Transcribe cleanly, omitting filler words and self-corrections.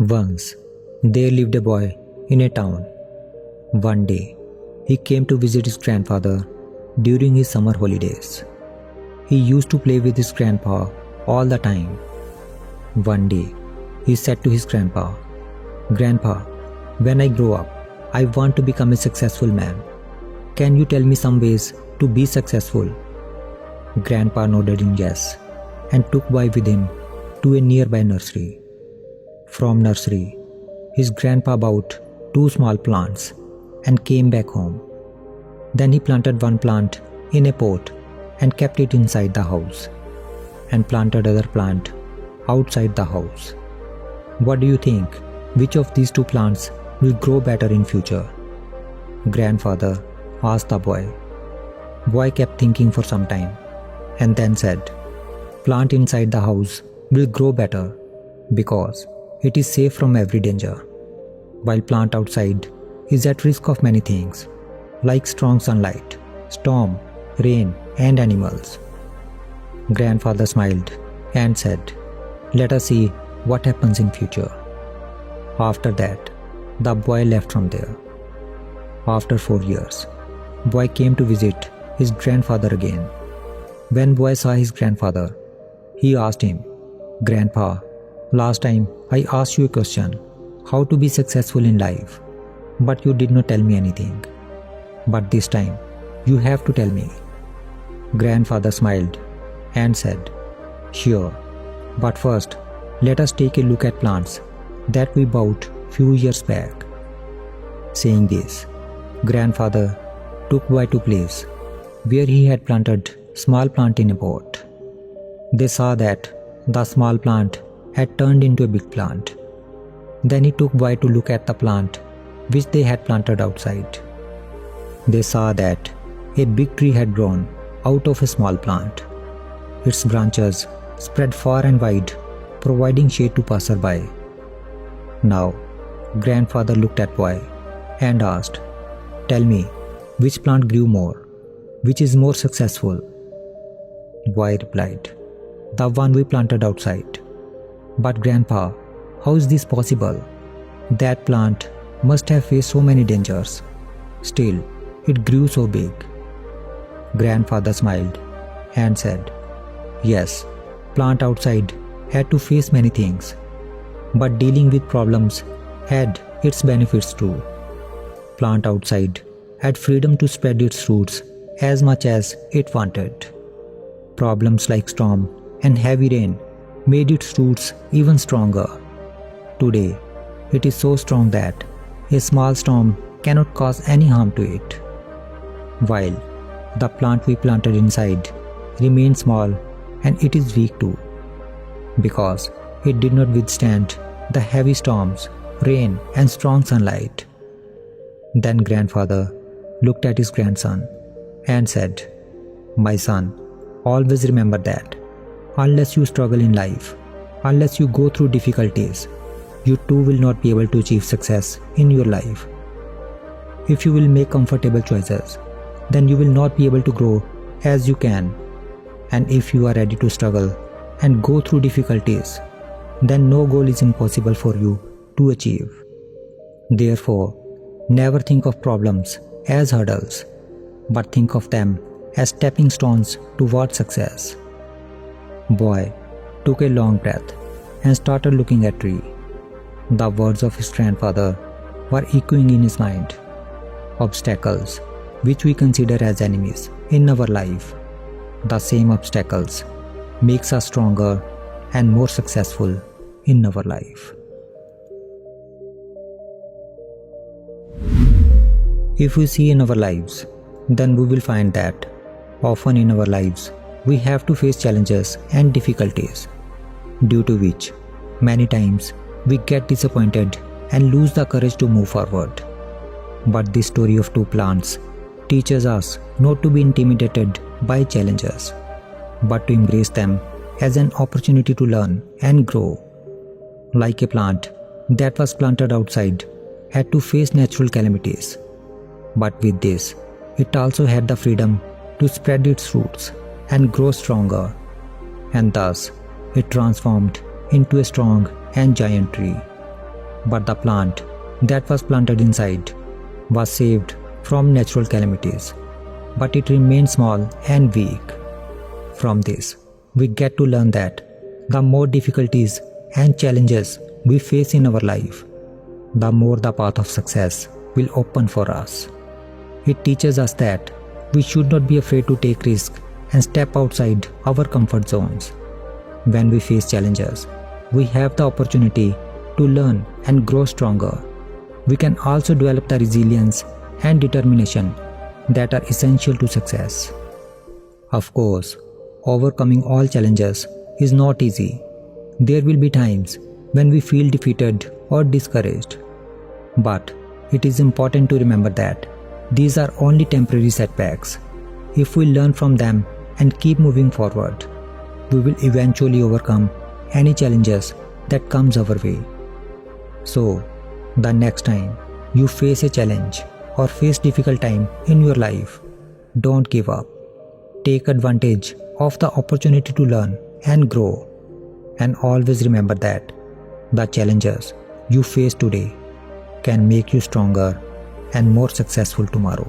Once, there lived a boy in a town. One day, he came to visit his grandfather during his summer holidays. He used to play with his grandpa all the time. One day, he said to his grandpa, "Grandpa, when I grow up, I want to become a successful man. Can you tell me some ways to be successful?" Grandpa nodded in yes and took boy with him to a nearby nursery. From nursery, his grandpa bought 2 small plants and came back home. Then he planted one plant in a pot and kept it inside the house, and planted other plant outside the house. What do you think? Which of these 2 plants will grow better in future? Grandfather asked the boy. Boy kept thinking for some time and then said, "Plant inside the house will grow better because it is safe from every danger, while plant outside is at risk of many things like strong sunlight, storm, rain, and animals." Grandfather smiled and said, "Let us see what happens in future." After that, the boy left from there. After 4 years, boy came to visit his grandfather again. When boy saw his grandfather, he asked him, "Grandpa, last time I asked you a question, how to be successful in life, but you did not tell me anything. But this time, you have to tell me." Grandfather smiled and said, "Sure, but first, let us take a look at plants that we bought few years back." Saying this, grandfather took boy to place where he had planted small plant in a pot. They saw that the small plant had turned into a big plant. Then he took boy to look at the plant which they had planted outside. They saw that a big tree had grown out of a small plant. Its branches spread far and wide, providing shade to passerby. Now, grandfather looked at boy and asked, "Tell me, which plant grew more? Which is more successful?" Boy replied, "The one we planted outside." "But grandpa, how is this possible? That plant must have faced so many dangers. Still, it grew so big." Grandfather smiled and said, "Yes, plant outside had to face many things, but dealing with problems had its benefits too. Plant outside had freedom to spread its roots as much as it wanted. Problems like storm and heavy rain made its roots even stronger. Today, it is so strong that a small storm cannot cause any harm to it. While the plant we planted inside remains small and it is weak too, because it did not withstand the heavy storms, rain, and strong sunlight." Then grandfather looked at his grandson and said, "My son, always remember that unless you struggle in life, unless you go through difficulties, you too will not be able to achieve success in your life. If you will make comfortable choices, then you will not be able to grow as you can. And if you are ready to struggle and go through difficulties, then no goal is impossible for you to achieve. Therefore, never think of problems as hurdles, but think of them as stepping stones toward success." Boy took a long breath and started looking at tree. The words of his grandfather were echoing in his mind. Obstacles, which we consider as enemies in our life, the same obstacles makes us stronger and more successful in our life. If we see in our lives, then we will find that often in our lives we have to face challenges and difficulties, due to which many times we get disappointed and lose the courage to move forward. But this story of 2 plants teaches us not to be intimidated by challenges, but to embrace them as an opportunity to learn and grow. Like a plant that was planted outside had to face natural calamities, but with this, it also had the freedom to spread its roots and grow stronger, and thus it transformed into a strong and giant tree. But the plant that was planted inside was saved from natural calamities, but it remained small and weak. From this, we get to learn that the more difficulties and challenges we face in our life, the more the path of success will open for us. It teaches us that we should not be afraid to take risks and step outside our comfort zones. When we face challenges, we have the opportunity to learn and grow stronger. We can also develop the resilience and determination that are essential to success. Of course, overcoming all challenges is not easy. There will be times when we feel defeated or discouraged. But it is important to remember that these are only temporary setbacks. If we learn from them and keep moving forward, we will eventually overcome any challenges that comes our way. So, the next time you face a challenge or face difficult time in your life, don't give up. Take advantage of the opportunity to learn and grow. And always remember that the challenges you face today can make you stronger and more successful tomorrow.